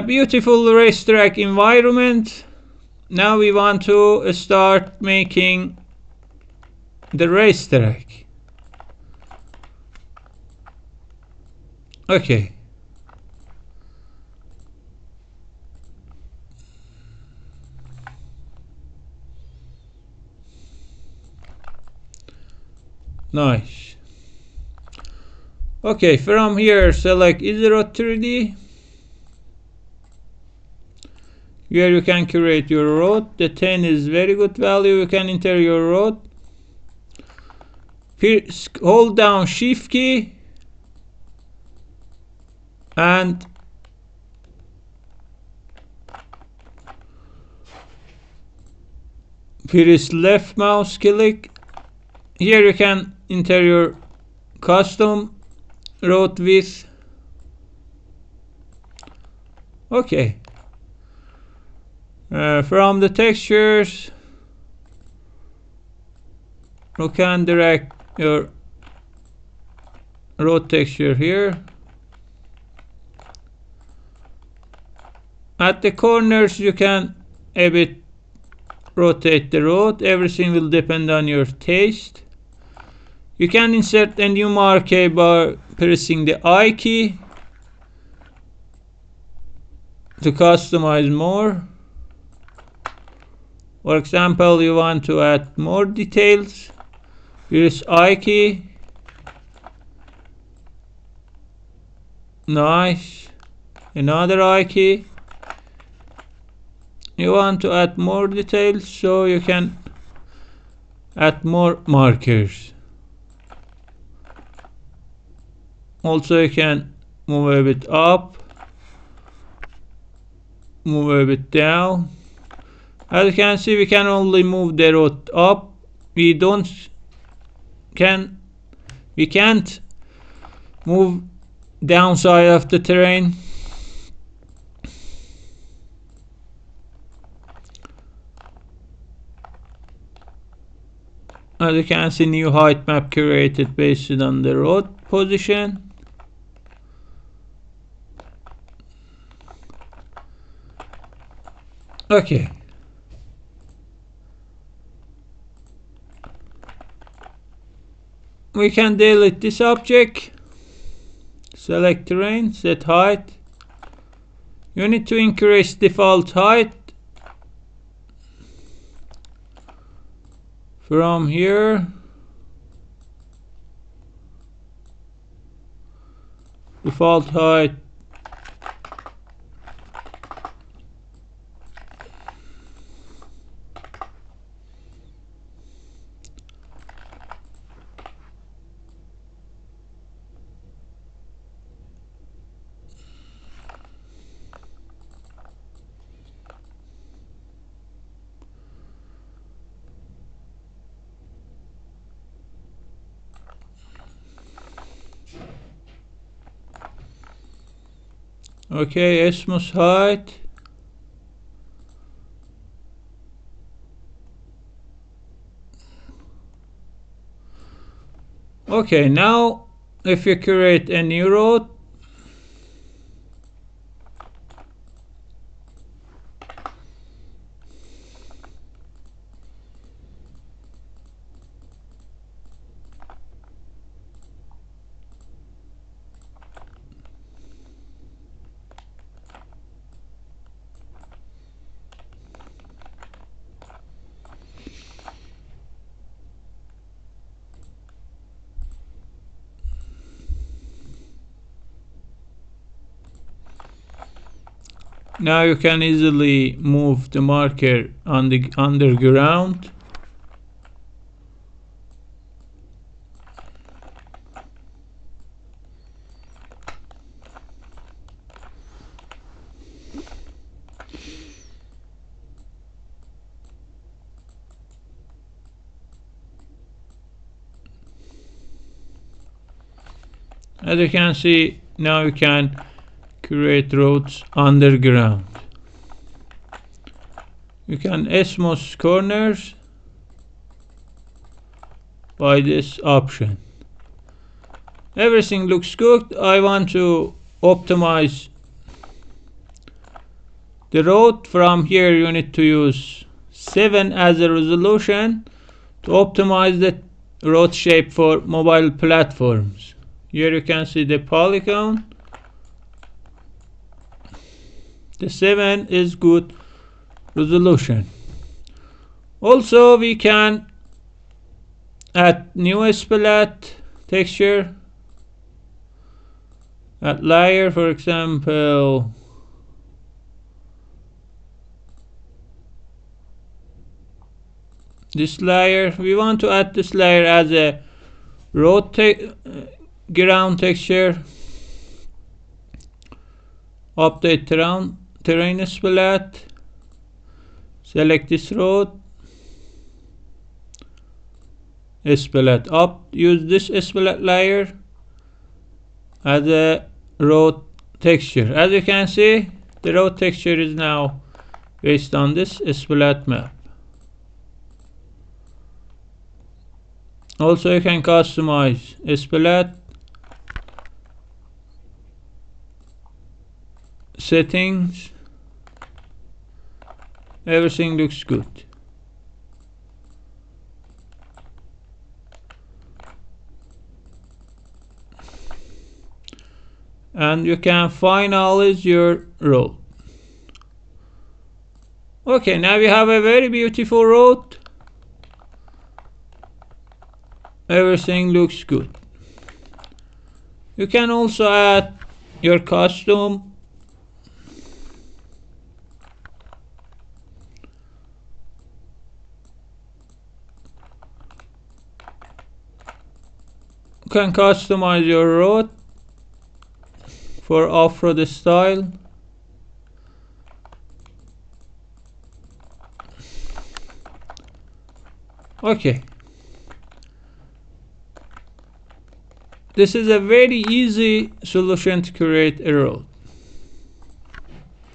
beautiful racetrack environment. Now we want to start making the racetrack. Okay. Nice. Okay, from here select EasyRoad 3D. Here you can create your road. The 10 is very good value. You can enter your road. Hold down shift key and press left mouse click. Here you can enter your custom road width. Okay. From the textures, you can drag your road texture here. At the corners you can a bit rotate the road. Everything will depend on your taste. You can insert a new marquee by pressing the I key to customize more. For example, you want to add more details. Press I key. Nice. Another I key. You want to add more details, so you can add more markers. Also you can move a bit up, move a bit down. As you can see, we can only move the road up. We can't move downside of the terrain. As you can see, new height map created based on the road position. Okay. We can delete this object. Select terrain, set height. You need to increase default height. From here, default height okay, Esmos height. Okay, now if you create a new road, now you can easily move the marker on the underground. As you can see, now you can create roads underground. You can Esmos corners by this option. Everything looks good. I want to optimize the road. From here you need to use 7 as a resolution to optimize the road shape for mobile platforms. Here you can see the polygon. The 7 is good resolution. Also we can add new splat texture, add layer, for example this layer. We want to add this layer as a road ground texture. Update terrain splat. Select this road. Splat up. Use this splat layer as a road texture. As you can see, the road texture is now based on this splat map. Also you can customize splat settings. Everything looks good. And you can finalize your road. Okay, now we have a very beautiful road. Everything looks good. You can also add your custom customize your road for off-road style. Okay. This is a very easy solution to create a road.